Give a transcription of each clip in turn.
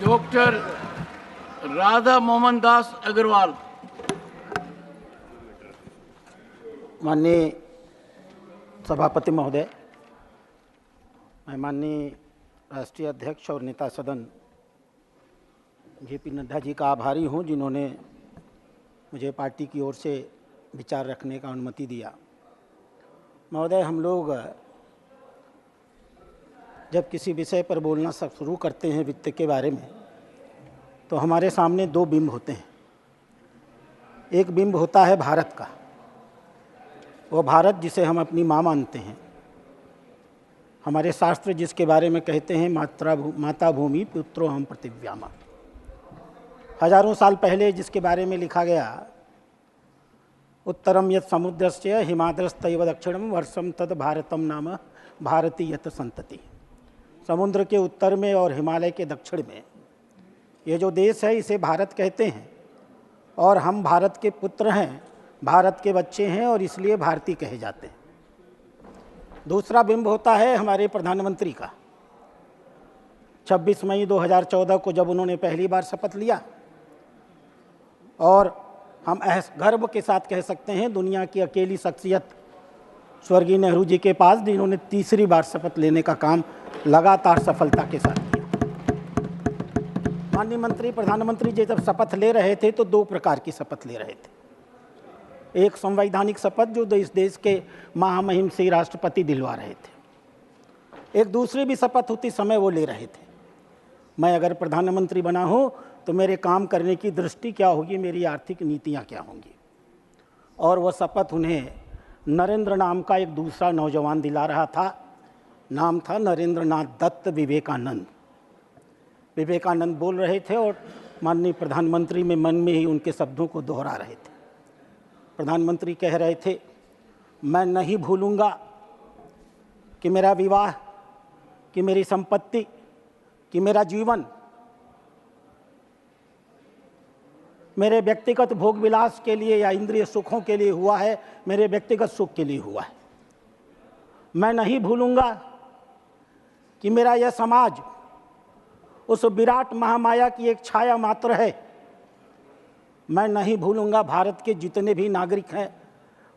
Doctor Radha Mohan Das Agarwal. माननीय सभापति महोदय, मैं माननीय राष्ट्रीय अध्यक्ष और नेता सदन जेपी नड्डा जी का आभारी हूं, जिन्होंने मुझे पार्टी की ओर से विचार रखने का अनुमति दिया। महोदय, हम लोग जब किसी विषय पर बोलना शुरू करते हैं वित्त के बारे में, तो हमारे सामने दो बिंब होते हैं। एक बिंब होता है भारत का, वो भारत जिसे हम अपनी माँ मानते हैं। हमारे शास्त्र जिसके बारे में कहते हैं माता भूमि पुत्रो हम पृथिव्यामा। हजारों साल पहले जिसके बारे में लिखा गया, उत्तरम यत् समुद्रस्य हिमाद्रस्तैव दक्षिणम वर्षम तद भारतम नाम भारती यत संतति। समुद्र के उत्तर में और हिमालय के दक्षिण में ये जो देश है, इसे भारत कहते हैं। और हम भारत के पुत्र हैं, भारत के बच्चे हैं, और इसलिए भारतीय कहे जाते हैं। दूसरा बिंब होता है हमारे प्रधानमंत्री का। 26 मई 2014 को जब उन्होंने पहली बार शपथ लिया, और हम गर्व के साथ कह सकते हैं दुनिया की अकेली शख्सियत स्वर्गीय नेहरू जी के पास, जिन्होंने तीसरी बार शपथ लेने का काम लगातार सफलता के साथ किया। माननीय प्रधानमंत्री जी जब शपथ ले रहे थे तो दो प्रकार की शपथ ले रहे थे। एक संवैधानिक शपथ जो इस देश के महामहिम से राष्ट्रपति दिलवा रहे थे, एक दूसरी भी शपथ उसी समय वो ले रहे थे। मैं अगर प्रधानमंत्री बना हूँ तो मेरे काम करने की दृष्टि क्या होगी, मेरी आर्थिक नीतियाँ क्या होंगी। और वह शपथ उन्हें नरेंद्र नाम का एक दूसरा नौजवान दिला रहा था। नाम था नरेंद्रनाथ दत्त विवेकानंद। विवेकानंद बोल रहे थे और माननीय प्रधानमंत्री में मन में ही उनके शब्दों को दोहरा रहे थे। प्रधानमंत्री कह रहे थे, मैं नहीं भूलूंगा कि मेरा विवाह, कि मेरी संपत्ति, कि मेरा जीवन मेरे व्यक्तिगत भोग विलास के लिए या इंद्रिय सुखों के लिए हुआ है, मेरे व्यक्तिगत सुख के लिए हुआ है। मैं नहीं भूलूंगा कि मेरा यह समाज उस विराट महामाया की एक छाया मात्र है। मैं नहीं भूलूंगा भारत के जितने भी नागरिक हैं,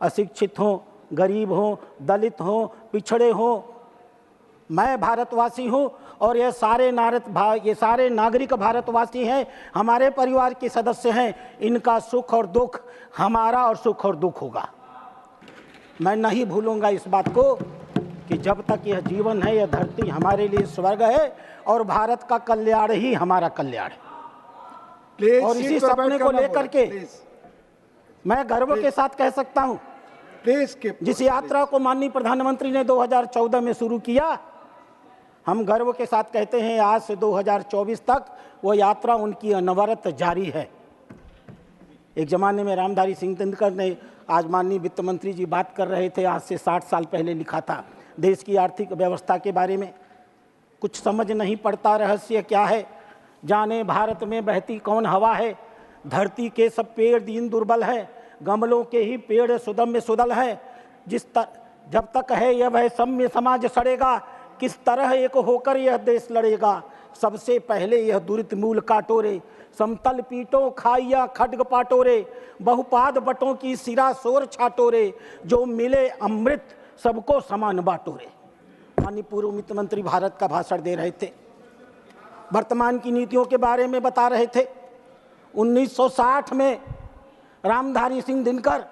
अशिक्षित हों, गरीब हों, दलित हों, पिछड़े हों, मैं भारतवासी हूं और ये सारे नागरिक भारतवासी हैं, हमारे परिवार के सदस्य हैं। इनका सुख और दुख हमारा और सुख और दुख होगा। मैं नहीं भूलूंगा इस बात को कि जब तक यह जीवन है, यह धरती हमारे लिए स्वर्ग है और भारत का कल्याण ही हमारा कल्याण है। और इसी सपने को लेकर के मैं गर्व के साथ कह सकता हूं, जिस यात्रा को माननीय प्रधानमंत्री ने 2014 में शुरू किया, हम गर्व के साथ कहते हैं आज से 2024 तक वो यात्रा उनकी अनवरत जारी है। एक जमाने में रामधारी सिंह दिनकर ने, आज माननीय वित्त मंत्री जी बात कर रहे थे, आज से 60 साल पहले लिखा था देश की आर्थिक व्यवस्था के बारे में। कुछ समझ नहीं पड़ता रहस्य क्या है, जाने भारत में बहती कौन हवा है। धरती के सब पेड़ दीन दुर्बल है, गमलों के ही पेड़ सुदम्य सुदल है। जब तक है यह वह सम्य समाज सड़ेगा, किस तरह एक होकर यह देश लड़ेगा। सबसे पहले यह दुरित मूल काटोरे, समतल पीटों खाइया खड्ग पाटोरे, बहुपाद बटों की सिरा शोर छाटोरे, जो मिले अमृत सबको समान बाटोरे। माननीय पूर्व वित्त मंत्री भारत का भाषण दे रहे थे, वर्तमान की नीतियों के बारे में बता रहे थे। 1960 में रामधारी सिंह दिनकर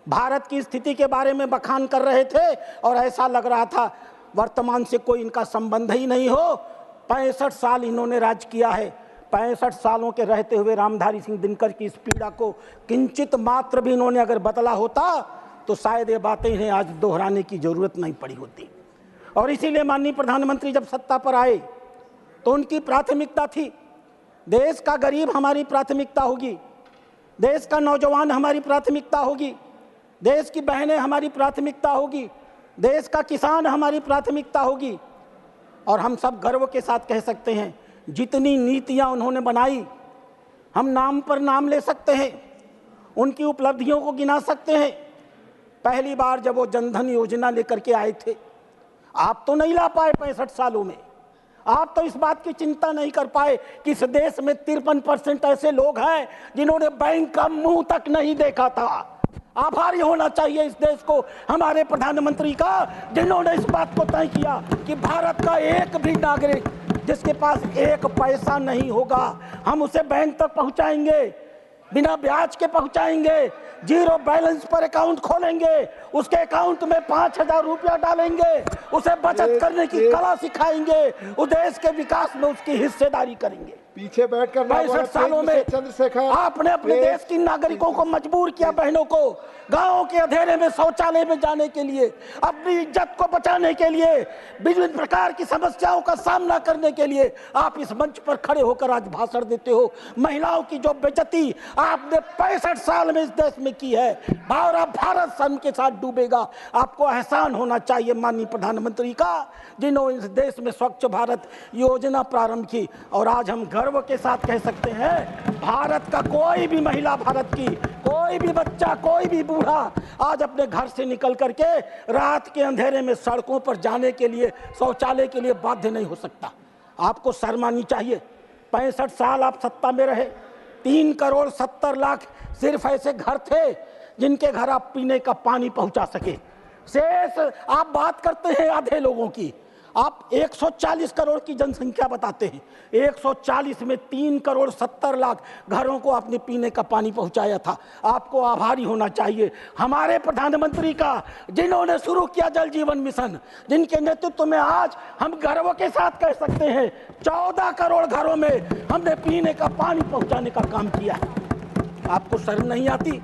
भारत की स्थिति के बारे में बखान कर रहे थे और ऐसा लग रहा था वर्तमान से कोई इनका संबंध ही नहीं हो। 65 साल इन्होंने राज किया है। 65 सालों के रहते हुए रामधारी सिंह दिनकर की इस पीड़ा को किंचित मात्र भी इन्होंने अगर बदला होता तो शायद ये बातें इन्हें आज दोहराने की जरूरत नहीं पड़ी होती। और इसीलिए माननीय प्रधानमंत्री जब सत्ता पर आए तो उनकी प्राथमिकता थी, देश का गरीब हमारी प्राथमिकता होगी, देश का नौजवान हमारी प्राथमिकता होगी, देश की बहनें हमारी प्राथमिकता होगी, देश का किसान हमारी प्राथमिकता होगी। और हम सब गर्व के साथ कह सकते हैं, जितनी नीतियां उन्होंने बनाई, हम नाम पर नाम ले सकते हैं, उनकी उपलब्धियों को गिना सकते हैं। पहली बार जब वो जनधन योजना लेकर के आए थे, आप तो नहीं ला पाए 65 सालों में, आप तो इस बात की चिंता नहीं कर पाए कि इस देश में 53% ऐसे लोग हैं जिन्होंने बैंक का मुंह तक नहीं देखा था। आभारी होना चाहिए इस देश को, हमारे प्रधानमंत्री का, जिन्होंने इस बात को तय किया कि भारत का एक भी नागरिक जिसके पास एक पैसा नहीं होगा, हम उसे बैंक तक पहुंचाएंगे, बिना ब्याज के पहुंचाएंगे, जीरो बैलेंस पर अकाउंट खोलेंगे, उसके अकाउंट में 5,000 रुपया डालेंगे, उसे बचत करने की कला सिखाएंगे, उस देश के विकास में उसकी हिस्सेदारी करेंगे। पीछे बैठकर 65 सालों में चंद्रशेखर आपने अपने देश की नागरिकों को मजबूर किया, बहनों को गांवों के अंधेरे में शौचालय में जाने के लिए, अपनी इज्जत को बचाने के लिए, विभिन्न प्रकार की समस्याओं का सामना करने के लिए आप इस मंच पर खड़े होकर आज भाषण देते हो। महिलाओं की जो बेइज्जती आपने 65 साल में इस देश में की है, भारत सन के साथ डूबेगा। आपको एहसान होना चाहिए माननीय प्रधानमंत्री का, जिन्होंने इस देश में स्वच्छ भारत योजना प्रारंभ की। और आज हम गर्व के साथ कह सकते हैं, भारत का कोई भी महिला, भारत की कोई भी बच्चा, कोई भी बूढ़ा आज अपने घर से निकल करके रात के अंधेरे में सड़कों पर जाने के लिए, शौचालय के लिए बाध्य नहीं हो सकता। आपको शर्म आनी चाहिए। 65 साल आप सत्ता में रहे, 3,70,00,000 सिर्फ ऐसे घर थे जिनके घर आप पीने का पानी पहुंचा सके। शेष आप बात करते हैं आधे लोगों की, आप 140 करोड़ की जनसंख्या बताते हैं, 140 में 3,70,00,000 घरों को आपने पीने का पानी पहुंचाया था। आपको आभारी होना चाहिए हमारे प्रधानमंत्री का, जिन्होंने शुरू किया जल जीवन मिशन, जिनके नेतृत्व में आज हम गर्व के साथ कह सकते हैं 14 करोड़ घरों में हमने पीने का पानी पहुंचाने का काम किया है। आपको शर्म नहीं आती?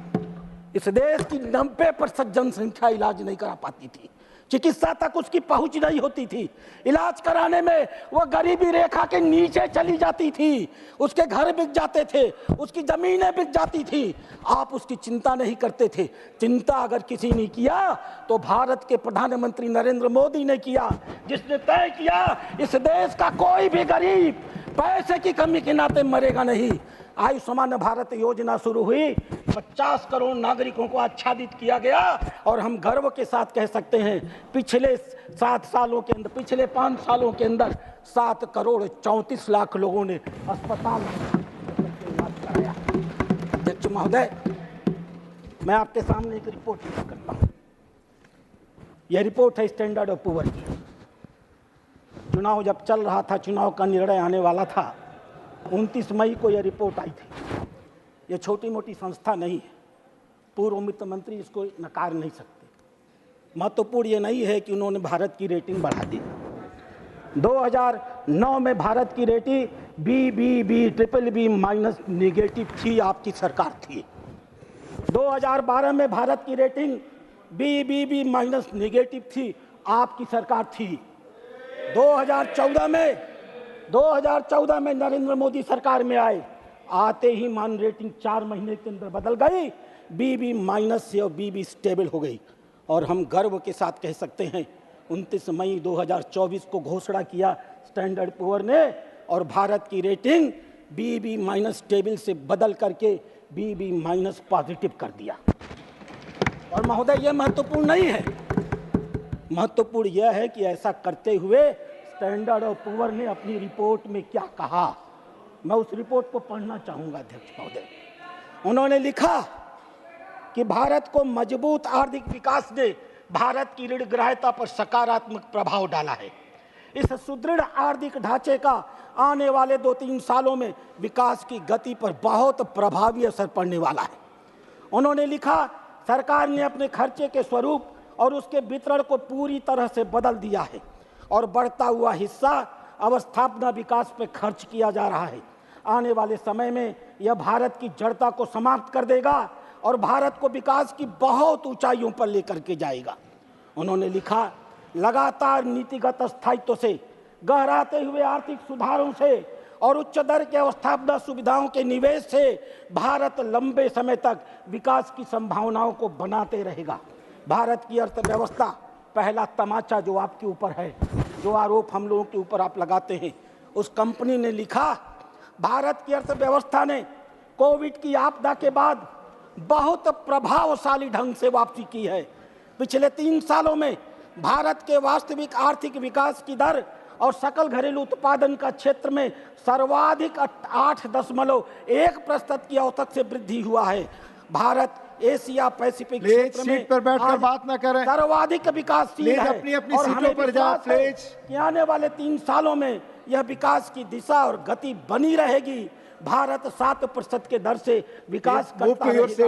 इस देश की 90% जनसंख्या इलाज नहीं करा पाती थी, चिकित्सा तक उसकी पहुंच नहीं होती थी, इलाज कराने में वह गरीबी रेखा के नीचे चली जाती थी, उसके घर बिक जाते थे, उसकी जमीनें बिक जाती थी। आप उसकी चिंता नहीं करते थे। चिंता अगर किसी ने किया तो भारत के प्रधानमंत्री नरेंद्र मोदी ने किया, जिसने तय किया इस देश का कोई भी गरीब पैसे की कमी के नाते मरेगा नहीं। आयुष्मान भारत योजना शुरू हुई, 50 करोड़ नागरिकों को आच्छादित किया गया और हम गर्व के साथ कह सकते हैं पिछले 7 सालों के अंदर, पिछले 5 सालों के अंदर 7 करोड़ 34 लाख लोगों ने अस्पताल में इलाज कराया। अध्यक्ष महोदय, मैं आपके सामने एक रिपोर्ट पेश करता हूँ। यह रिपोर्ट है स्टैंडर्ड ऑफ पुअर की। चुनाव जब चल रहा था, चुनाव का निर्णय आने वाला था, 29 मई को यह रिपोर्ट आई थी। यह छोटी मोटी संस्था नहीं है, पूर्व वित्त मंत्री इसको नकार नहीं सकते। महत्वपूर्ण ये नहीं है कि उन्होंने भारत की रेटिंग बढ़ा दी। 2009 में भारत की रेटिंग BBB माइनस नेगेटिव थी, आपकी सरकार थी। 2012 में भारत की रेटिंग BBB माइनस नेगेटिव थी, आपकी सरकार थी। 2014 में नरेंद्र मोदी सरकार में आए, आते ही मान रेटिंग 4 महीने के अंदर बदल गई, BB माइनस से और BB स्टेबल हो गई। और हम गर्व के साथ कह सकते हैं 29 मई 2024 को घोषणा किया स्टैंडर्ड पुअर ने, और भारत की रेटिंग BB माइनस स्टेबल से बदल करके BB माइनस पॉजिटिव कर दिया। और महोदय, यह महत्वपूर्ण नहीं है, महत्वपूर्ण यह है कि ऐसा करते हुए स्टैंडर्ड ऑफ पुअर ने अपनी रिपोर्ट में क्या कहा, मैं उस रिपोर्ट को पढ़ना चाहूंगा अध्यक्ष महोदय। उन्होंने लिखा कि भारत को मजबूत आर्थिक विकास ने भारत की ऋण ग्राह्यता पर सकारात्मक प्रभाव डाला है। इस सुदृढ़ आर्थिक ढांचे का आने वाले 2-3 सालों में विकास की गति पर बहुत प्रभावी असर पड़ने वाला है। उन्होंने लिखा, सरकार ने अपने खर्चे के स्वरूप और उसके वितरण को पूरी तरह से बदल दिया है और बढ़ता हुआ हिस्सा अवस्थापना विकास पर खर्च किया जा रहा है। आने वाले समय में यह भारत की जड़ता को समाप्त कर देगा और भारत को विकास की बहुत ऊंचाइयों पर लेकर के जाएगा। उन्होंने लिखा, लगातार नीतिगत स्थायित्व से, गहराते हुए आर्थिक सुधारों से और उच्च दर के अवस्थापना सुविधाओं के निवेश से भारत लंबे समय तक विकास की संभावनाओं को बनाते रहेगा। भारत की अर्थव्यवस्था, पहला तमाचा जो आपके ऊपर है, जो आरोप हम लोगों के ऊपर आप लगाते हैं, उस कंपनी ने लिखा, भारत की अर्थव्यवस्था ने कोविड की आपदा के बाद बहुत प्रभावशाली ढंग से वापसी की है। पिछले 3 सालों में भारत के वास्तविक आर्थिक विकास की दर और सकल घरेलू उत्पादन का क्षेत्र में सर्वाधिक 8.1% की औसत से वृद्धि हुआ है। भारत एशिया पैसिफिक क्षेत्र में सीट पर बैठकर बात ना करें। सर्वाधिक विकासशील है अपनी और सीटों हमें पर जाओ, विश्वास है कि आने वाले 3 सालों में यह विकास की दिशा और गति बनी रहेगी। भारत 7% के दर से विकास करता रहेगा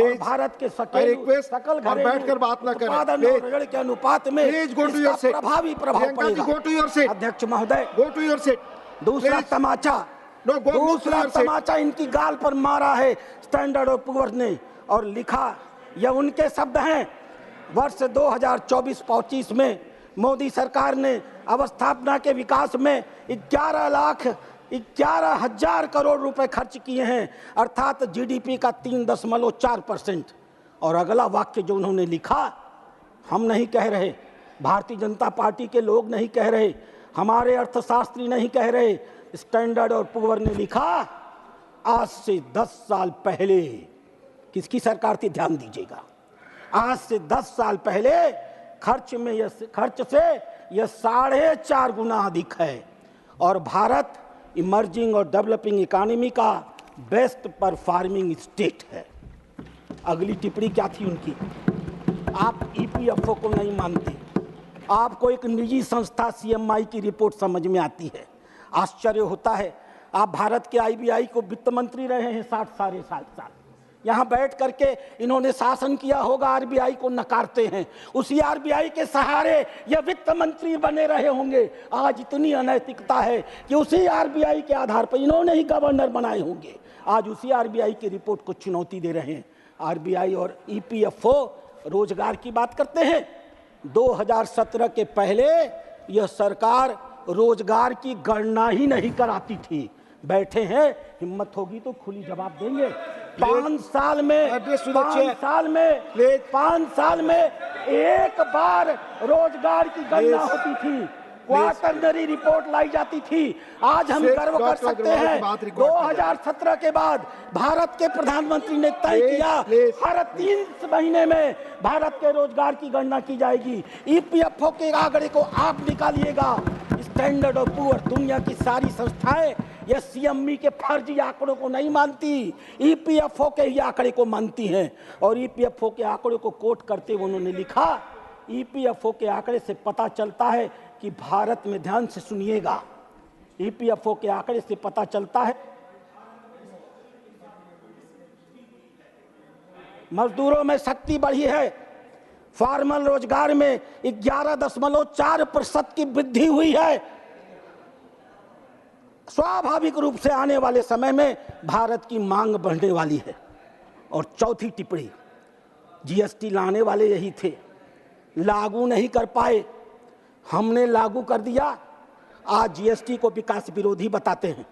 और भारत के सकल घरेलू उत्पादन और ऋण के अनुपात में इसका प्रभावी प्रभाव पड़ेगा। अध्यक्ष महोदय, दूसरा तमाचा इनकी गाल पर मारा है स्टैंडर्ड और पुअर ने और लिखा, यह उनके शब्द हैं, वर्ष 2024-25 में मोदी सरकार ने अवस्थापना के विकास में 11,000 करोड़ रुपए खर्च किए हैं, अर्थात जीडीपी का 3.4%। और अगला वाक्य जो उन्होंने लिखा, हम नहीं कह रहे, भारतीय जनता पार्टी के लोग नहीं कह रहे, हमारे अर्थशास्त्री नहीं कह रहे, स्टैंडर्ड और पुअर ने लिखा, आज से 10 साल पहले, किसकी सरकार थी ध्यान दीजिएगा, आज से 10 साल पहले खर्च से यह 4.5 गुना अधिक है और भारत इमर्जिंग और डेवलपिंग इकोनॉमी का बेस्ट परफॉर्मिंग स्टेट है। अगली टिप्पणी क्या थी उनकी, आप ईपीएफओ को नहीं मानते, आपको एक निजी संस्था सीएमआई की रिपोर्ट समझ में आती है। आश्चर्य होता है, आप भारत के आईबीआई को वित्त मंत्री रहे हैं 60 साल, यहाँ बैठ करके इन्होंने शासन किया होगा, आरबीआई को नकारते हैं, उसी आरबीआई के सहारे ये वित्त मंत्री बने रहे होंगे। आज इतनी अनैतिकता है कि उसी आरबीआई के आधार पर इन्होंने ही गवर्नर बनाए होंगे, आज उसी आरबीआई की रिपोर्ट को चुनौती दे रहे हैं। आरबीआई और ईपीएफओ रोजगार की बात करते हैं, 2017 के पहले यह सरकार रोजगार की गणना ही नहीं कराती थी। बैठे हैं, हिम्मत होगी तो खुली जवाब देंगे। 5 साल में एक बार रोजगार की गणना होती थी, क्वार्टरली रिपोर्ट लाई जाती थी। आज हम गर्व कर सकते हैं 2017 के बाद भारत के प्रधानमंत्री ने तय किया हर 3 महीने में भारत के रोजगार की गणना की जाएगी। ईपीएफओ के आंकड़े को आप निकालिएगा, स्टैंडर्ड और पुअर, दुनिया की सारी संस्थाएं ये सीएमई के फर्जी आंकड़ों को नहीं मानती, ईपीएफओ के ही आंकड़े को मानती हैं। और ईपीएफओ के आंकड़े को कोट करते हुए उन्होंने लिखा, ईपीएफओ के आंकड़े से पता चलता है कि भारत में, ध्यान से सुनिएगा, ईपीएफओ के आंकड़े से पता चलता है मजदूरों में शक्ति बढ़ी है, फॉर्मल रोजगार में 11.4% की वृद्धि हुई है। स्वाभाविक रूप से आने वाले समय में भारत की मांग बढ़ने वाली है। और चौथी टिप्पणी, जीएसटी लाने वाले यही थे, लागू नहीं कर पाए, हमने लागू कर दिया। आज जीएसटी को विकास विरोधी बताते हैं।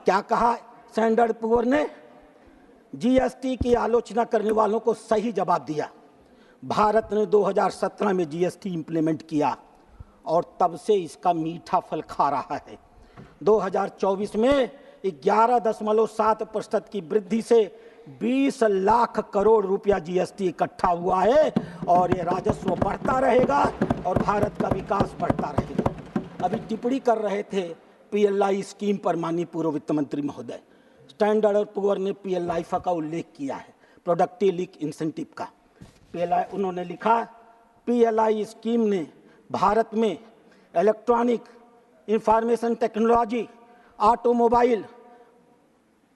क्या कहा स्टैंडर्ड पुअर ने? जीएसटी की आलोचना करने वालों को सही जवाब दिया। भारत ने 2017 में जीएसटी इंप्लीमेंट किया और तब से इसका मीठा फल खा रहा है। 2024 में 11.7% की वृद्धि से 20 लाख करोड़ रुपया जीएसटी इकट्ठा हुआ है और ये राजस्व बढ़ता रहेगा और भारत का विकास बढ़ता रहेगा। अभी टिप्पणी कर रहे थे पीएलआई स्कीम पर माननीय पूर्व वित्त मंत्री महोदय, स्टैंडर्ड और पुअर ने पीएलआई का उल्लेख किया है, प्रोडक्टिव लिंक इंसेंटिव का। पीएलआई, उन्होंने लिखा, पीएलआई स्कीम ने भारत में इलेक्ट्रॉनिक इंफॉर्मेशन टेक्नोलॉजी, ऑटोमोबाइल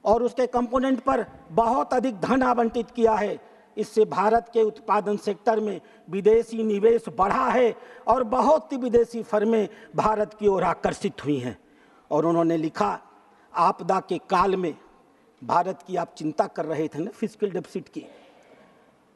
और उसके कंपोनेंट पर बहुत अधिक धन आवंटित किया है। इससे भारत के उत्पादन सेक्टर में विदेशी निवेश बढ़ा है और बहुत सी विदेशी फर्में भारत की ओर आकर्षित हुई हैं। और उन्होंने लिखा, आपदा के काल में भारत की आप चिंता कर रहे थे ना फिस्कल डेफिसिट की,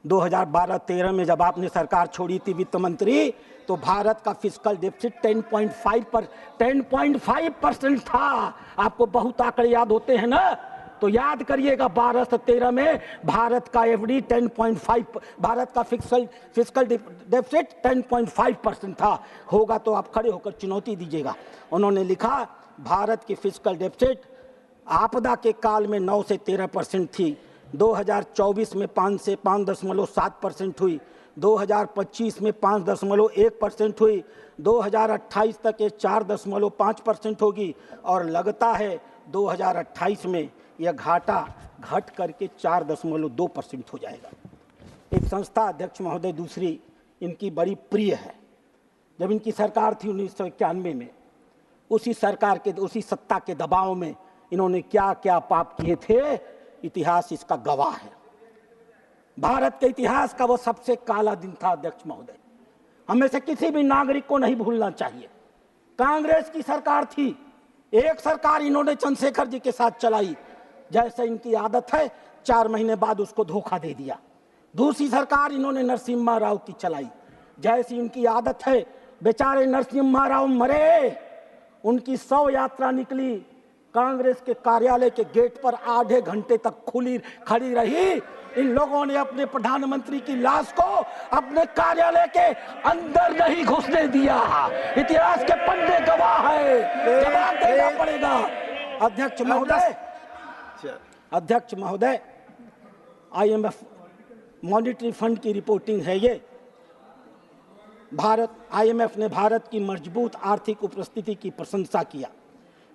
2012-13 में जब आपने सरकार छोड़ी थी वित्त मंत्री, तो भारत का फिस्कल डेफिसिट 10.5% था। आपको बहुत आंकड़े याद होते हैं ना, तो याद करिएगा 12 से 13 में भारत का एफडी 10.5, भारत का फिस्कल डेफिसिट 10.5% था। होगा तो आप खड़े होकर चुनौती दीजिएगा। उन्होंने लिखा, भारत की फिस्कल डेफिसिट आपदा के काल में 9 से 13% थी, 2024 में 5 से 5.7% हुई, 2025 में 5.1% हुई, 2028 तक ये 4.5% होगी और लगता है 2028 में यह घाटा घट करके 4.2% हो जाएगा। एक संस्था अध्यक्ष महोदय दूसरी इनकी बड़ी प्रिय है। जब इनकी सरकार थी 1991 में, उसी सरकार के उसी सत्ता के दबाव में इन्होंने क्या क्या पाप किए थे, इतिहास इसका गवाह है। भारत के इतिहास का वो सबसे काला दिन था अध्यक्ष महोदय, हमें से किसी भी नागरिक को नहीं भूलना चाहिए। कांग्रेस की सरकार थी, एक सरकार इन्होंने चंद्रशेखर जी के साथ चलाई, जैसे इनकी आदत है 4 महीने बाद उसको धोखा दे दिया। दूसरी सरकार इन्होंने नरसिम्हा राव की चलाई, जैसी इनकी आदत है बेचारे नरसिम्हा राव मरे, उनकी शव यात्रा निकली, कांग्रेस के कार्यालय के गेट पर आधे घंटे तक खड़ी रही। इन लोगों ने अपने प्रधानमंत्री की लाश को अपने कार्यालय के अंदर नहीं घुसने दिया। इतिहास के पन्ने गवाह है, जवाब देना पड़ेगा। अध्यक्ष महोदय, IMF मॉनिटरी फंड की रिपोर्टिंग है ये। IMF ने भारत की मजबूत आर्थिक उपस्थिति की प्रशंसा किया।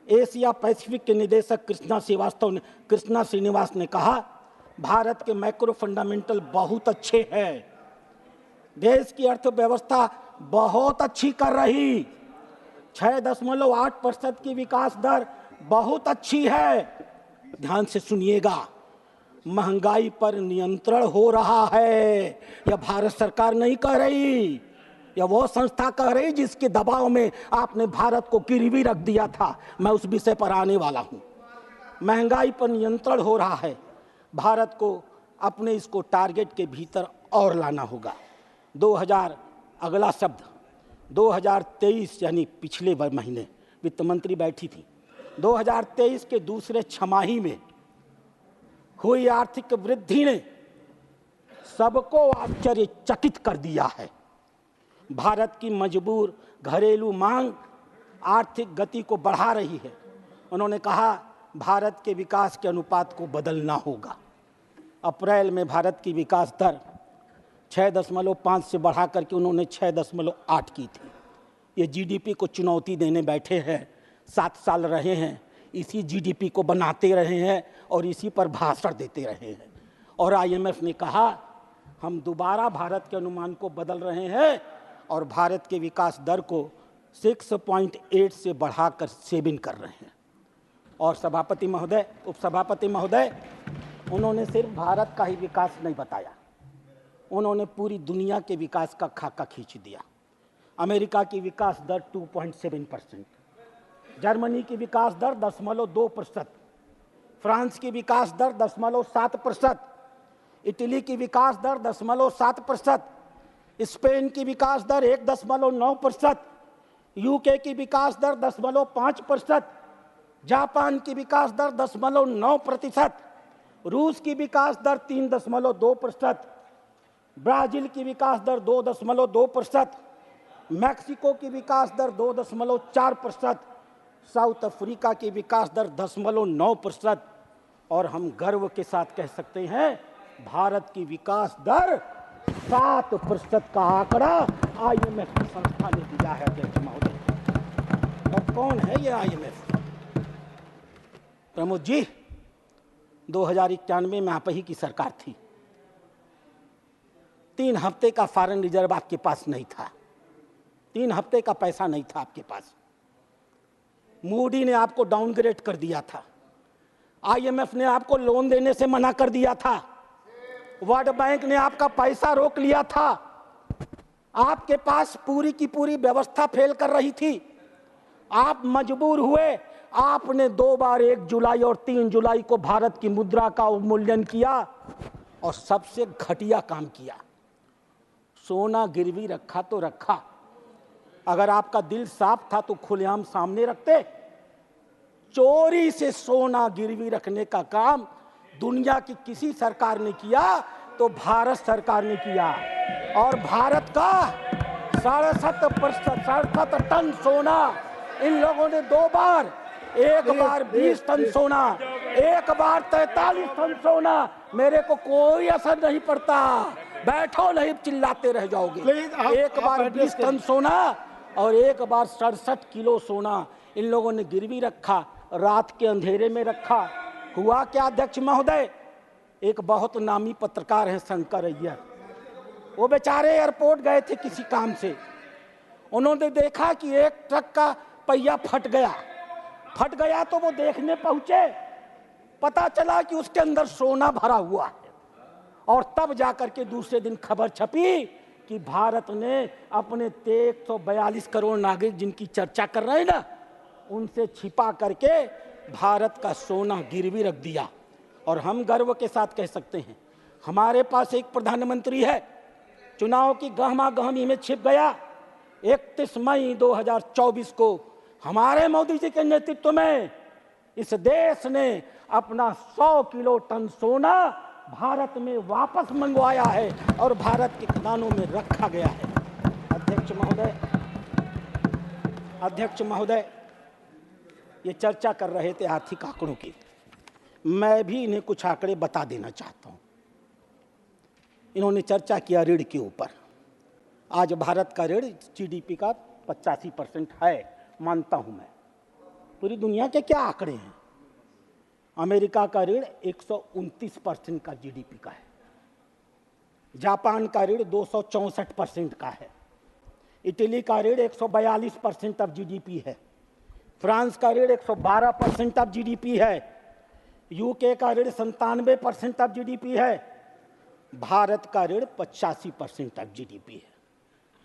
एशिया पैसिफिक के निदेशक कृष्णा श्रीनिवास ने कहा, भारत के मैक्रो फंडामेंटल बहुत अच्छे हैं, देश की अर्थव्यवस्था बहुत अच्छी कर रही, 6.8% की विकास दर बहुत अच्छी है। ध्यान से सुनिएगा, महंगाई पर नियंत्रण हो रहा है। यह भारत सरकार नहीं कह रही, यह वो संस्था कह रही जिसके दबाव में आपने भारत को गिरवी रख दिया था। मैं उस विषय पर आने वाला हूं। महंगाई पर नियंत्रण हो रहा है, भारत को अपने इसको टारगेट के भीतर और लाना होगा। 2023 यानी पिछले महीने वित्त मंत्री बैठी थी, 2023 के दूसरे छमाही में हुई आर्थिक वृद्धि ने सबको आश्चर्यचकित कर दिया है। भारत की मजबूर घरेलू मांग आर्थिक गति को बढ़ा रही है। उन्होंने कहा, भारत के विकास के अनुपात को बदलना होगा। अप्रैल में भारत की विकास दर 6.5 से बढ़ा करके उन्होंने 6.8 की थी। ये GDP को चुनौती देने बैठे हैं, 7 साल रहे हैं, इसी GDP को बनाते रहे हैं और इसी पर भाषण देते रहे हैं। और IMF ने कहा, हम दोबारा भारत के अनुमान को बदल रहे हैं और भारत के विकास दर को 6.8 से बढ़ाकर 7 कर रहे हैं। और सभापति महोदय, उपसभापति महोदय, उन्होंने सिर्फ भारत का ही विकास नहीं बताया, उन्होंने पूरी दुनिया के विकास का खाका खींच दिया। अमेरिका की विकास दर 2.7%, जर्मनी की विकास दर 0.2%, फ्रांस की विकास दर 0.7%, इटली की विकास दर 0.7%, स्पेन की विकास दर 1.9%, UK की विकास दर 10.5%, जापान की विकास दर 10.9%, रूस की विकास दर 3.2%, ब्राजील की विकास दर 2.2%, मैक्सिको की विकास दर 2.4%, साउथ अफ्रीका की विकास दर 10.9%। और हम गर्व के साथ कह सकते हैं, भारत की विकास दर 7% का आंकड़ा IMF की संस्था ने दिया है अध्यक्ष महोदय। और कौन है ये IMF? प्रमोद जी, 2091 में आप ही की सरकार थी, 3 हफ्ते का फॉरेन रिजर्व आपके पास नहीं था, 3 हफ्ते का पैसा नहीं था आपके पास। मूडी ने आपको डाउनग्रेड कर दिया था, IMF ने आपको लोन देने से मना कर दिया था, वर्ल्ड बैंक ने आपका पैसा रोक लिया था, आपके पास पूरी की पूरी व्यवस्था फेल कर रही थी। आप मजबूर हुए, आपने 2 बार 1 जुलाई और 3 जुलाई को भारत की मुद्रा का अवमूल्यन किया और सबसे घटिया काम किया, सोना गिरवी रखा तो रखा। अगर आपका दिल साफ था तो खुलेआम सामने रखते। चोरी से सोना गिरवी रखने का काम दुनिया की किसी सरकार ने किया तो भारत सरकार ने किया। और भारत का 67 टन सोना इन लोगों ने 2 बार, एक बार 20 टन सोना, एक बार 43 टन सोना, मेरे को कोई असर नहीं पड़ता। बैठो नहीं चिल्लाते रह जाओगे। Please, एक आप बार address 20 टन सोना और एक बार 67 किलो सोना इन लोगों ने गिरवी रखा, रात के अंधेरे में रखा। हुआ क्या अध्यक्ष महोदय, एक बहुत नामी पत्रकार हैं शंकर अय्यर, वो बेचारे एयरपोर्ट गए थे किसी काम से। उन्होंने देखा कि एक ट्रक का पहिया फट गया तो वो देखने पहुंचे, पता चला कि उसके अंदर सोना भरा हुआ है। और तब जाकर के दूसरे दिन खबर छपी कि भारत ने अपने 142 करोड़ नागरिक जिनकी चर्चा कर रहे हैं ना, उनसे छिपा करके भारत का सोना गिरवी रख दिया। और हम गर्व के साथ कह सकते हैं हमारे पास एक प्रधानमंत्री है, चुनाव की गहमा-गहमी में छिप गया। 31 मई 2024 को हमारे मोदी जी के नेतृत्व में इस देश ने अपना 100 किलो टन सोना भारत में वापस मंगवाया है और भारत के खजानों में रखा गया है। अध्यक्ष महोदय, ये चर्चा कर रहे थे आर्थिक आंकड़ों की, मैं भी इन्हें कुछ आंकड़े बता देना चाहता हूं। इन्होंने चर्चा किया ऋण के ऊपर। आज भारत का ऋण जीडीपी का 85% है, मानता हूं मैं। पूरी दुनिया के क्या आंकड़े हैं? अमेरिका का ऋण 129% का जीडीपी का है, जापान का ऋण 264% का है, इटली का ऋण 142% ऑफ जीडीपी है, फ्रांस का ऋण 112% ऑफ जीडीपी है, यूके का ऋण 97% ऑफ जीडीपी है, भारत का ऋण 85% ऑफ जीडीपी है।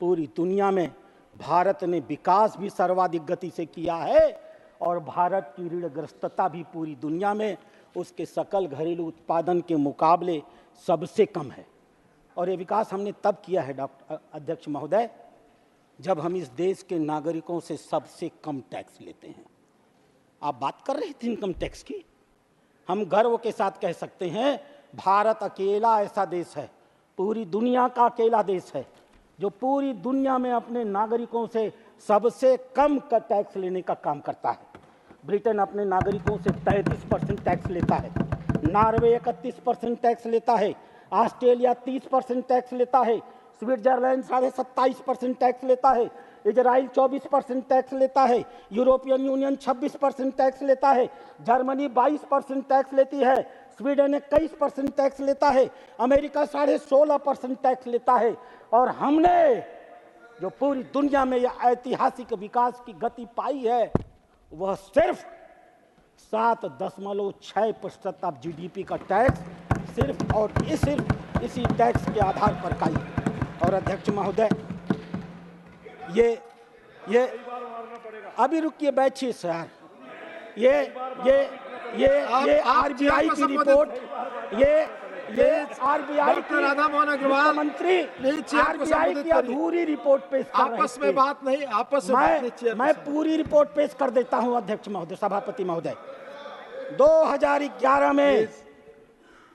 पूरी दुनिया में भारत ने विकास भी सर्वाधिक गति से किया है और भारत की ऋणग्रस्तता भी पूरी दुनिया में उसके सकल घरेलू उत्पादन के मुकाबले सबसे कम है। और ये विकास हमने तब किया है अध्यक्ष महोदय, जब हम इस देश के नागरिकों से सबसे कम टैक्स लेते हैं। आप बात कर रहे थे इनकम टैक्स की, हम गर्व के साथ कह सकते हैं भारत अकेला ऐसा देश है, पूरी दुनिया का अकेला देश है जो पूरी दुनिया में अपने नागरिकों से सबसे कम का टैक्स लेने का काम करता है। ब्रिटेन अपने नागरिकों से 33% टैक्स लेता है, नॉर्वे 31% टैक्स लेता है, ऑस्ट्रेलिया 30% टैक्स लेता है, स्विट्जरलैंड 27.5% टैक्स लेता है, इजराइल 24% टैक्स लेता है, यूरोपियन यूनियन 26% टैक्स लेता है, जर्मनी 22% टैक्स लेती है, स्वीडन 21% टैक्स लेता है, अमेरिका 16.5% टैक्स लेता है। और हमने जो पूरी दुनिया में यह ऐतिहासिक विकास की गति पाई है वह सिर्फ 7.6% ऑफ जीडीपी का टैक्स सिर्फ इसी टैक्स के आधार पर काई है। और अध्यक्ष महोदय, ये अभी रुकिए, बैठिए सर। ये आरबीआई की रिपोर्ट, ये आरबीआई की मंत्री आरबीआई की अधूरी रिपोर्ट पेश कर रहे थे। आपस में बात नहीं, मैं पूरी रिपोर्ट पेश कर देता हूं अध्यक्ष महोदय, सभापति महोदय। 2011 में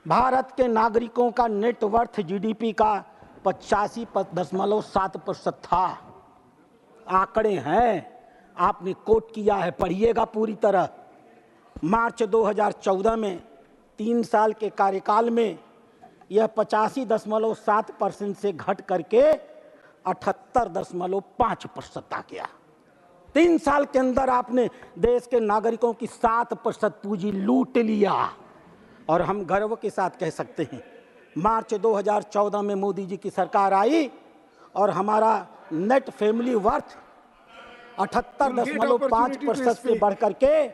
भारत के नागरिकों का नेटवर्थ जीडीपी का 85.7% था। आंकड़े हैं, आपने कोट किया है, पढ़िएगा पूरी तरह। मार्च 2014 में 3 साल के कार्यकाल में यह 85.7% से घट करके 78.5% आ गया। 3 साल के अंदर आपने देश के नागरिकों की 7% पूंजी लूट लिया। और हम गर्व के साथ कह सकते हैं मार्च 2014 में मोदी जी की सरकार आई और हमारा नेट फैमिली वर्थ 78.5% से बढ़कर के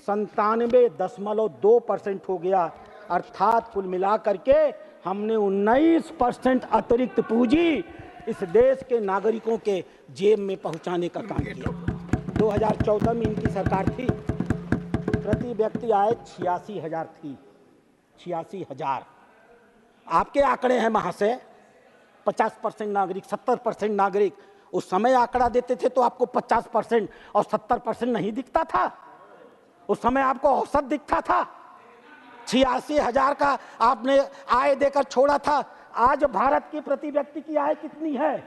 97.2% हो गया। अर्थात कुल मिलाकर के हमने 19% अतिरिक्त पूंजी इस देश के नागरिकों के जेब में पहुंचाने का काम किया। 2014 में इनकी सरकार थी, प्रति व्यक्ति आय 86,000 थी, 86,000। आपके आंकड़े हैं महाशय, 50% नागरिक, 70% नागरिक। उस समय आंकड़ा देते थे तो आपको 50% और 70% नहीं दिखता था। उस समय आपको औसत दिखता था। 86,000 का आपने आय देकर छोड़ा था। आज भारत की प्रति व्यक्ति की आय कितनी है?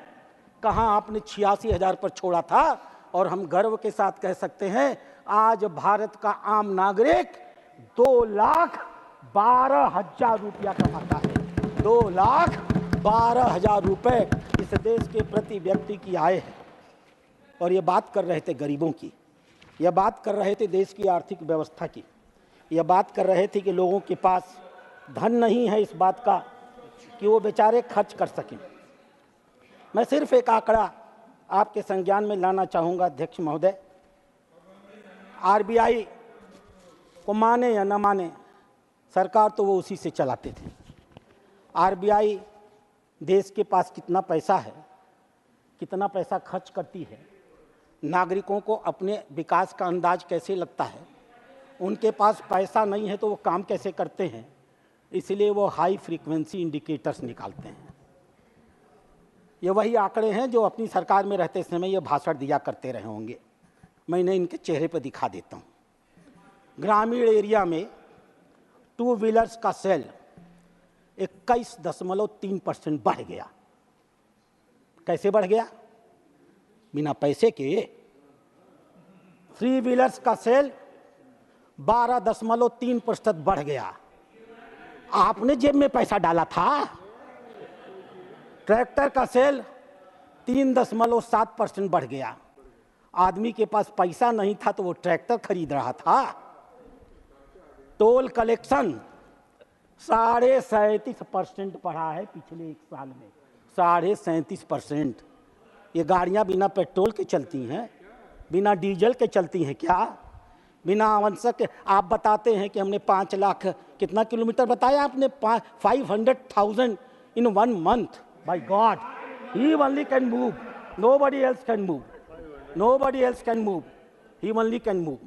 कहां आपने 86,000 पर छोड़ा था। और हम गर्व के साथ कह सकते हैं आज भारत का आम नागरिक 2,12,000 रुपया कमाता है। 2,12,000 12,000 रुपये इस देश के प्रति व्यक्ति की आय है। और ये बात कर रहे थे गरीबों की, यह बात कर रहे थे देश की आर्थिक व्यवस्था की, यह बात कर रहे थे कि लोगों के पास धन नहीं है इस बात का कि वो बेचारे खर्च कर सकें। मैं सिर्फ एक आंकड़ा आपके संज्ञान में लाना चाहूँगा अध्यक्ष महोदय। आरबीआई को माने या न माने, सरकार तो वो उसी से चलाते थे। आरबीआई देश के पास कितना पैसा है, कितना पैसा खर्च करती है, नागरिकों को अपने विकास का अंदाज कैसे लगता है, उनके पास पैसा नहीं है तो वो काम कैसे करते हैं, इसलिए वो हाई फ्रीक्वेंसी इंडिकेटर्स निकालते हैं। ये वही आंकड़े हैं जो अपनी सरकार में रहते समय ये भाषण दिया करते रहे होंगे। मैं इन्हें इनके चेहरे पर दिखा देता हूँ। ग्रामीण एरिया में टू व्हीलर्स का सेल 21.3% बढ़ गया। कैसे बढ़ गया? बिना पैसे के। थ्री व्हीलर्स का सेल 12.3% बढ़ गया। आपने जेब में पैसा डाला था। ट्रैक्टर का सेल 3.7% बढ़ गया। आदमी के पास पैसा नहीं था तो वो ट्रैक्टर खरीद रहा था। टोल कलेक्शन 37.5% बढ़ा है पिछले एक साल में, 37.5%। ये गाड़ियां बिना पेट्रोल के चलती हैं, बिना डीजल के चलती हैं क्या? बिना आवश्यक आप बताते हैं कि हमने 5 लाख कितना किलोमीटर बताया आपने? 500,000 इन 1 month। By God, he only can move, nobody else can move, nobody else can move, he only can move.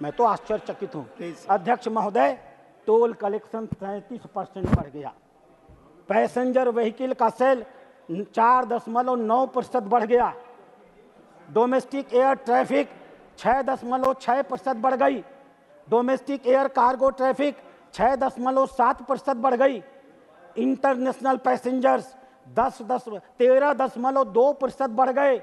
मैं तो आश्चर्यचकित हूँ अध्यक्ष महोदय। टोल कलेक्शन 37% बढ़ गया। पैसेंजर व्हीकल का सेल 4.9% बढ़ गया। डोमेस्टिक एयर ट्रैफिक 6.6% बढ़ गई। डोमेस्टिक एयर कार्गो ट्रैफिक 6.7% बढ़ गई। इंटरनेशनल पैसेंजर्स 13.2% बढ़ गए।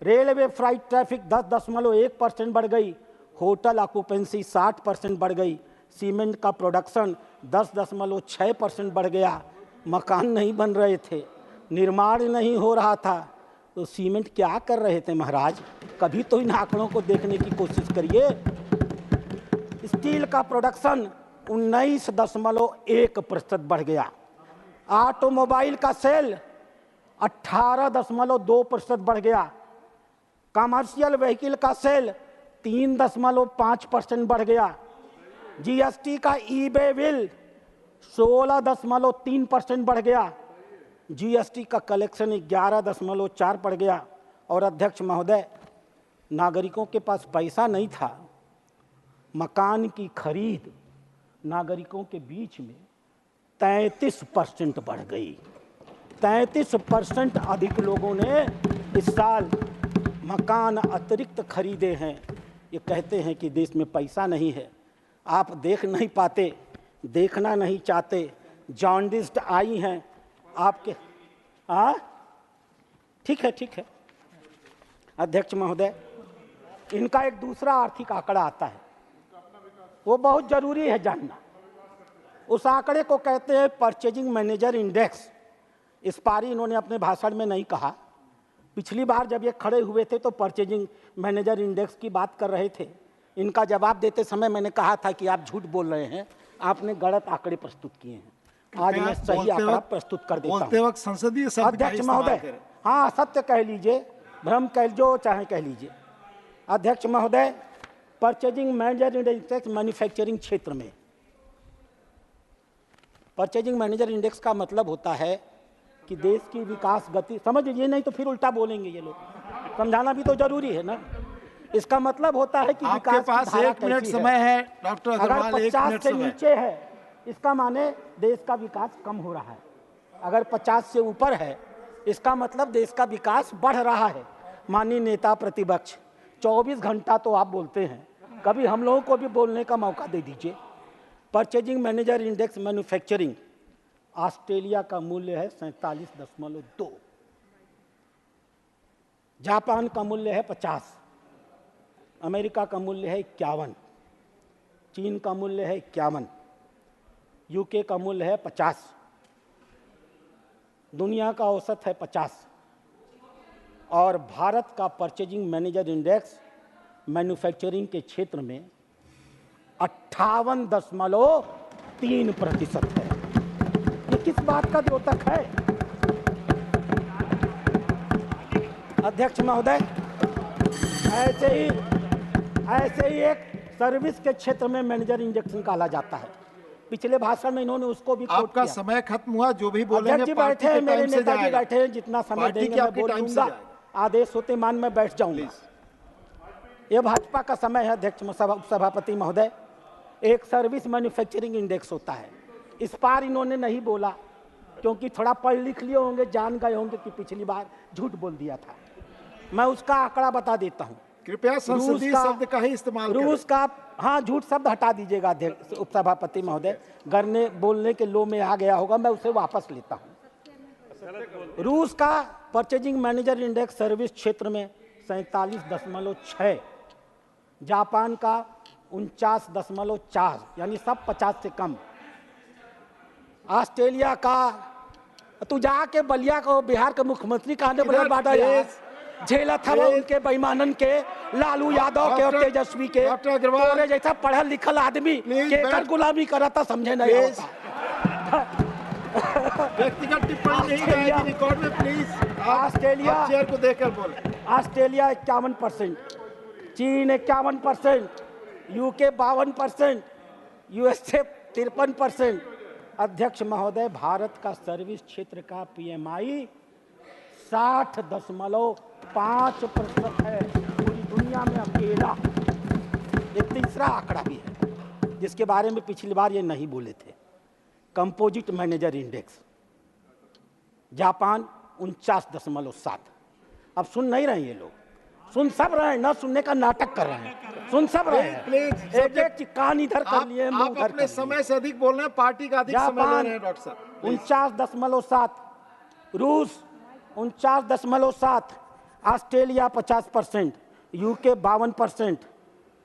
रेलवे फ्लाइट ट्रैफिक 10.1% बढ़ गई। होटल ऑक्यूपेंसी 60% बढ़ गई। सीमेंट का प्रोडक्शन 10.6% बढ़ गया। मकान नहीं बन रहे थे, निर्माण नहीं हो रहा था, तो सीमेंट क्या कर रहे थे महाराज? कभी तो इन आंकड़ों को देखने की कोशिश करिए। स्टील का प्रोडक्शन 19.1% बढ़ गया। ऑटोमोबाइल का सेल 18.2% बढ़ गया। कमर्शियल व्हीकल का सेल 3.5% बढ़ गया। जीएसटी का ई-वे बिल 16.3% बढ़ गया। जीएसटी का कलेक्शन 11.4 बढ़ गया। और अध्यक्ष महोदय, नागरिकों के पास पैसा नहीं था। मकान की खरीद नागरिकों के बीच में 33% बढ़ गई। 33% अधिक लोगों ने इस साल मकान अतिरिक्त खरीदे हैं। ये कहते हैं कि देश में पैसा नहीं है। आप देख नहीं पाते, देखना नहीं चाहते। जॉन्डिस्ड आई हैं आपके। ठीक है, ठीक है अध्यक्ष महोदय। इनका एक दूसरा आर्थिक आंकड़ा आता है, वो बहुत जरूरी है जानना। उस आंकड़े को कहते हैं परचेजिंग मैनेजर इंडेक्स। इस पारी इन्होंने अपने भाषण में नहीं कहा। पिछली बार जब ये खड़े हुए थे तो परचेजिंग मैनेजर इंडेक्स की बात कर रहे थे। इनका जवाब देते समय मैंने कहा था कि आप झूठ बोल रहे हैं, आपने गलत आंकड़े प्रस्तुत किए हैं। आज मैं सही आंकड़ा प्रस्तुत कर देता हूं। संसदीय अध्यक्ष महोदय, हाँ सत्य कह लीजिए, भ्रम कह जो चाहे कह लीजिए। अध्यक्ष महोदय, परचेजिंग मैनेजर इंडेक्स मैन्युफैक्चरिंग क्षेत्र में, परचेजिंग मैनेजर इंडेक्स का मतलब होता है कि देश की विकास गति, समझ लीजिए नहीं तो फिर उल्टा बोलेंगे ये लोग, समझाना भी तो जरूरी है ना। इसका मतलब होता है कि आपके पास 1 मिनट समय है डॉक्टर अग्रवाल। अगर 50 से नीचे है इसका माने देश का विकास कम हो रहा है। अगर 50 से ऊपर है इसका मतलब देश का विकास बढ़ रहा है। माननीय नेता प्रतिपक्ष, 24 घंटा तो आप बोलते हैं, कभी हम लोगों को भी बोलने का मौका दे दीजिए। Purchasing manager index manufacturing, Australia का मूल्य है 47.2, जापान का मूल्य है 50, अमेरिका का मूल्य है 51, चीन का मूल्य है 51, यूके का मूल्य है 50, दुनिया का औसत है 50 और भारत का परचेजिंग मैनेजर इंडेक्स मैन्युफैक्चरिंग के क्षेत्र में 58.3% है। ये किस बात का द्योतक है? अध्यक्ष महोदय, ऐसे ही एक सर्विस के क्षेत्र में मैनेजर इंडेक्स निकाला जाता है। पिछले भाषण में इन्होंने उसको भी कोट आपका किया। समय खत्म हुआ, जो भी बोलेंगे जी पार्टी बैठे के हैं, मेरे टाइम से नेताजी जाएगा। बैठे हैं, जितना समय पार्टी देंगे की मैं आपके बोल टाइम से लूंगा। जाएगा। आदेश होते मान मैं बैठ जाऊंगा। ये भाजपा का समय है अध्यक्ष सभापति महोदय। एक सर्विस मैन्युफैक्चरिंग इंडेक्स होता है, इस बार इन्होंने नहीं बोला क्योंकि थोड़ा पढ़ लिख लिए होंगे, जान गए होंगे कि पिछली बार झूठ बोल दिया था। मैं उसका आंकड़ा बता देता हूं। कृपया संसदीय शब्द का ही इस्तेमाल करें। रूस का, हाँ, झूठ शब्द हटा दीजिएगा अध्यक्ष उपसभापति महोदय, गरने बोलने के लो में आ गया होगा, मैं उसे वापस लेता हूं। रूस का परचेजिंग मैनेजर इंडेक्स सर्विस क्षेत्र में 47.6, जापान का 49.4, यानी सब 50 से कम। ऑस्ट्रेलिया का, तू जाके बलिया को बिहार के मुख्यमंत्री का बाटा झेला था वो उनके बेईमानन के, लालू यादव के और तेजस्वी के। तोरे जैसा पढ़ल लिखल आदमी केकर गुलामी करा था, समझे नहीं होता। व्यक्तिगत टिप्पणी नहीं जाएगी रिकॉर्ड में, प्लीज। ऑस्ट्रेलिया चेयर को देखकर बोले। ऑस्ट्रेलिया 51%, चीन 51%, यूके 52%, यूएसए 53%। अध्यक्ष महोदय, भारत का सर्विस क्षेत्र का पीएमआई 60.5% है, पूरी दुनिया में अकेला। एक तीसरा आंकड़ा भी है जिसके बारे में पिछली बार ये नहीं बोले थे, कंपोजिट मैनेजर इंडेक्स। जापान 49.7। अब सुन नहीं रहे ये लोग, सुन सब रहे हैं, ना सुनने का नाटक कर रहे हैं, सुन सब रहे हैं। एक कान इधर कर लिए, मुंह आप अपने समय से अधिक बोल रहे हैं, पार्टी का अधिक समय ले रहे हैं डॉक्टर साहब। 49.7, रूस 49.7, ऑस्ट्रेलिया 50%, यूके 52%,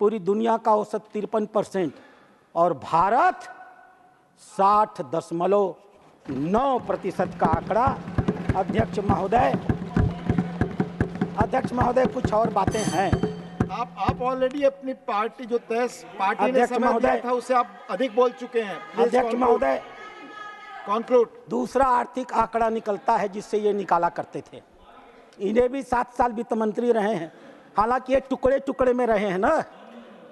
पूरी दुनिया का औसत 53% और भारत 60.9% का आंकड़ा। अध्यक्ष महोदय कुछ और बातें हैं। आप ऑलरेडी अपनी पार्टी जो पार्टी ने समय दिया था उससे आप अधिक बोल चुके हैं। अध्यक्ष महोदय, कॉन्क्लूड। दूसरा आर्थिक आंकड़ा निकलता है जिससे ये निकाला करते थे। इन्हें भी 7 साल वित्त मंत्री रहे हैं, हालांकि ये टुकड़े टुकड़े में रहे हैं ना।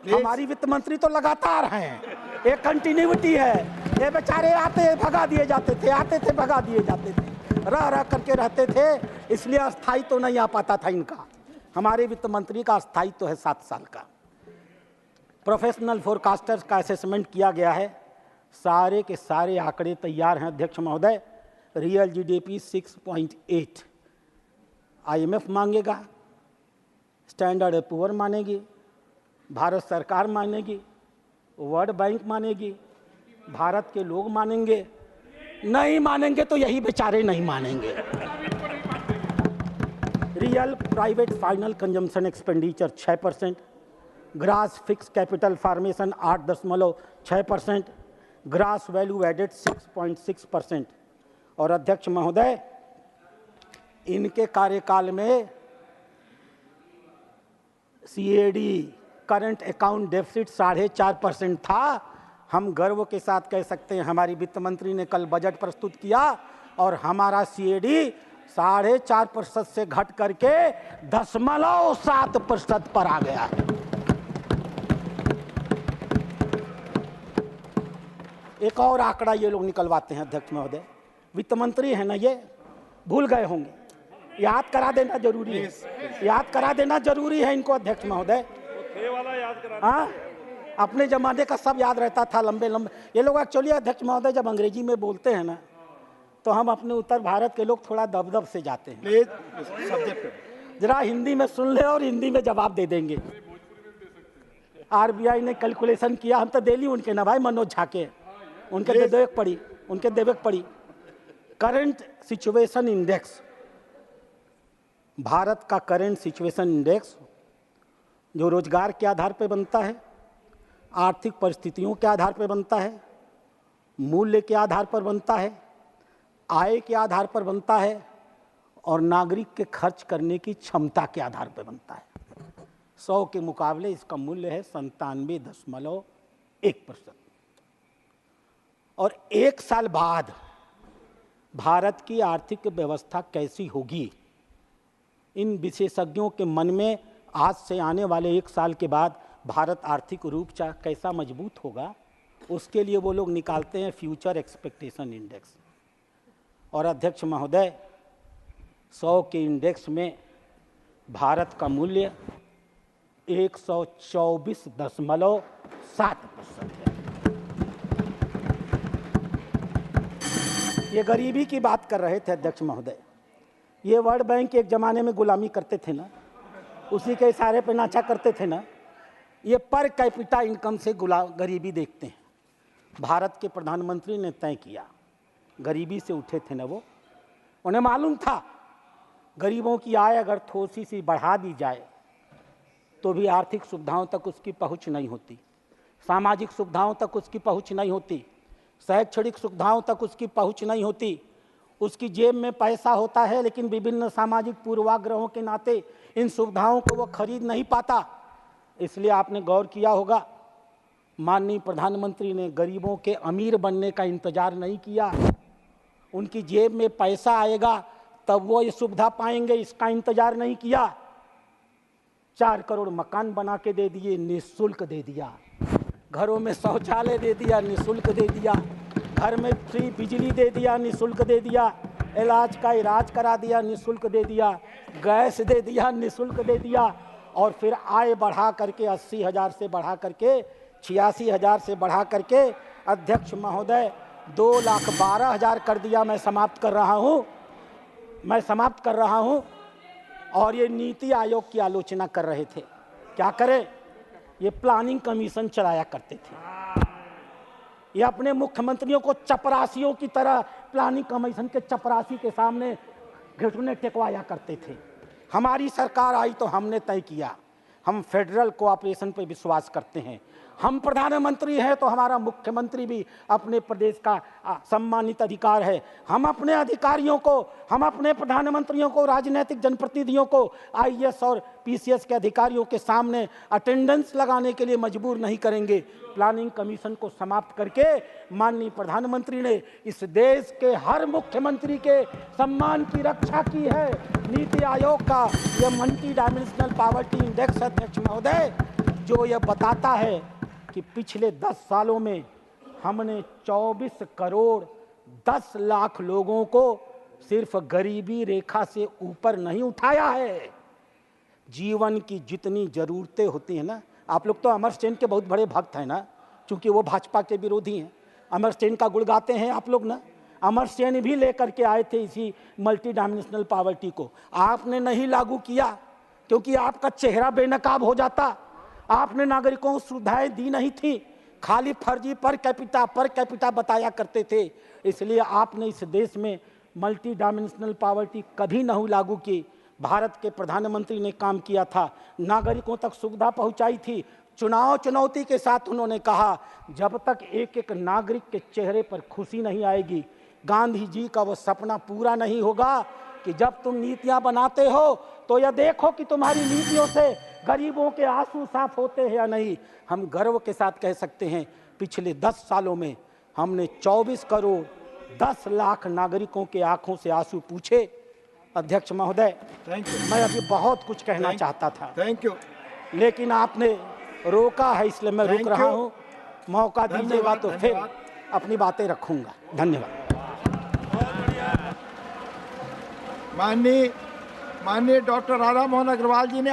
हमारी वित्त मंत्री तो लगातार हैं, एक कंटिन्यूटी है। ये बेचारे आते भगा दिए जाते थे, आते थे भगा दिए जाते थे, रह करके रहते थे, इसलिए अस्थायी तो नहीं आ पाता था इनका। हमारे वित्त मंत्री का अस्थायी तो है 7 साल का। प्रोफेशनल फोरकास्टर्स का असेसमेंट किया गया है, सारे के सारे आंकड़े तैयार हैं अध्यक्ष महोदय। रियल जीडीपी 6.8, आईएमएफ मांगेगा, स्टैंडर्ड एंड पुअर मानेगी, भारत सरकार मानेगी, वर्ल्ड बैंक मानेगी, भारत के लोग मानेंगे। नहीं मानेंगे तो यही बेचारे नहीं मानेंगे। Real private final consumption expenditure 6%, gross fix capital formation 8.6%, gross value added 6.6%। और अध्यक्ष महोदय, इनके कार्यकाल में सीएडी करंट अकाउंट डेफिसिट 4.5% था। हम गर्व के साथ कह सकते हैं हमारी वित्त मंत्री ने कल बजट प्रस्तुत किया और हमारा सीएडी 4.5% से घट करके 0.7% पर आ गया है। एक और आंकड़ा ये लोग निकलवाते हैं अध्यक्ष महोदय, वित्त मंत्री है ना, ये भूल गए होंगे, याद करा देना जरूरी है, याद करा देना जरूरी है इनको अध्यक्ष महोदय। हाँ, अपने जमाने का सब याद रहता था, लंबे लंबे ये लोग। एक्चुअली अध्यक्ष महोदय जब अंग्रेजी में बोलते हैं ना तो हम अपने उत्तर भारत के लोग थोड़ा दबदब से जाते हैं। जरा हिंदी में सुन ले और हिंदी में जवाब दे देंगे। आरबीआई ने कैलकुलेशन किया, हम तो दिल्ली उनके ना भाई मनोज झा के, उनके देवेक पड़ी करंट सिचुएशन इंडेक्स। भारत का करंट सिचुएशन इंडेक्स जो रोजगार के आधार पर बनता है, आर्थिक परिस्थितियों के आधार पर बनता है, मूल्य के आधार पर बनता है, आय के आधार पर बनता है और नागरिक के खर्च करने की क्षमता के आधार पर बनता है। 100 के मुकाबले इसका मूल्य है 97.1%। और एक साल बाद भारत की आर्थिक व्यवस्था कैसी होगी, इन विशेषज्ञों के मन में आज से आने वाले एक साल के बाद भारत आर्थिक रूप से कैसा मजबूत होगा, उसके लिए वो लोग निकालते हैं फ्यूचर एक्सपेक्टेशन इंडेक्स। और अध्यक्ष महोदय, 100 के इंडेक्स में भारत का मूल्य 124.7% है। ये गरीबी की बात कर रहे थे अध्यक्ष महोदय। ये वर्ल्ड बैंक एक ज़माने में गुलामी करते थे ना, उसी के इशारे पे नाचा करते थे ना। ये पर कैपिटा इनकम से गरीबी देखते हैं। भारत के प्रधानमंत्री ने तय किया, गरीबी से उठे थे ना वो, उन्हें मालूम था गरीबों की आय अगर थोड़ी सी बढ़ा दी जाए तो भी आर्थिक सुविधाओं तक उसकी पहुंच नहीं होती, सामाजिक सुविधाओं तक उसकी पहुंच नहीं होती, शैक्षणिक सुविधाओं तक उसकी पहुंच नहीं होती। उसकी जेब में पैसा होता है लेकिन विभिन्न सामाजिक पूर्वाग्रहों के नाते इन सुविधाओं को वो खरीद नहीं पाता। इसलिए आपने गौर किया होगा, माननीय प्रधानमंत्री ने गरीबों के अमीर बनने का इंतजार नहीं किया। उनकी जेब में पैसा आएगा तब वो ये सुविधा पाएंगे, इसका इंतजार नहीं किया। 4 करोड़ मकान बना के दे दिए, निःशुल्क दे दिया। घरों में शौचालय दे दिया, निःशुल्क दे दिया। घर में फ्री बिजली दे दिया, निःशुल्क दे दिया। इलाज का इलाज करा दिया, निःशुल्क दे दिया। गैस दे दिया, निःशुल्क दे दिया। और फिर आय बढ़ा करके 80,000 से बढ़ा करके 86,000 से बढ़ा करके अध्यक्ष महोदय 2,12,000 कर दिया। मैं समाप्त कर रहा हूँ। और ये नीति आयोग की आलोचना कर रहे थे। क्या करें, ये प्लानिंग कमीशन चलाया करते थे। ये अपने मुख्यमंत्रियों को चपरासियों की तरह प्लानिंग कमीशन के चपरासी के सामने घुटने टेकवाया करते थे। हमारी सरकार आई तो हमने तय किया, हम फेडरल कोऑपरेशन पर विश्वास करते हैं। हम प्रधानमंत्री हैं तो हमारा मुख्यमंत्री भी अपने प्रदेश का सम्मानित अधिकार है। हम अपने अधिकारियों को, हम अपने प्रधानमंत्रियों को, राजनीतिक जनप्रतिनिधियों को आईएएस और पीसीएस के अधिकारियों के सामने अटेंडेंस लगाने के लिए मजबूर नहीं करेंगे। प्लानिंग कमीशन को समाप्त करके माननीय प्रधानमंत्री ने इस देश के हर मुख्यमंत्री के सम्मान की रक्षा की है। नीति आयोग का यह मल्टी डायमेंशनल पॉवर्टी इंडेक्स अध्यक्ष महोदय जो यह बताता है कि पिछले 10 सालों में हमने 24 करोड़ 10 लाख लोगों को सिर्फ गरीबी रेखा से ऊपर नहीं उठाया है। जीवन की जितनी ज़रूरतें होती हैं ना, आप लोग तो अमरस्टैन के बहुत बड़े भक्त हैं ना, क्योंकि वो भाजपा के विरोधी हैं। अमरस्टैन का गुण गाते हैं आप लोग ना। अमरस्टैन भी लेकर के आए थे इसी मल्टी डायमेंशनल पॉवर्टी को। आपने नहीं लागू किया क्योंकि आपका चेहरा बेनकाब हो जाता। आपने नागरिकों को सुविधाएं दी नहीं थी, खाली फर्जी पर कैपिटा बताया करते थे। इसलिए आपने इस देश में मल्टी डायमेंशनल पॉवर्टी कभी नहीं लागू की। भारत के प्रधानमंत्री ने काम किया था, नागरिकों तक सुविधा पहुंचाई थी। चुनौती के साथ उन्होंने कहा, जब तक एक एक नागरिक के चेहरे पर खुशी नहीं आएगी, गांधी जी का वो सपना पूरा नहीं होगा कि जब तुम नीतियां बनाते हो तो यह देखो कि तुम्हारी नीतियों से गरीबों के आंसू साफ होते हैं या नहीं। हम गर्व के साथ कह सकते हैं, पिछले 10 सालों में हमने 24 करोड़ 10 लाख नागरिकों के आंखों से आंसू पूछे। अध्यक्ष महोदय, मैं अभी बहुत कुछ कहना चाहता था, लेकिन आपने रोका है, इसलिए मैं रुक रहा हूँ। मौका दीजिएगा तो फिर अपनी बातें रखूंगा। धन्यवाद। माननीय डॉक्टर राधा मोहन अग्रवाल जी ने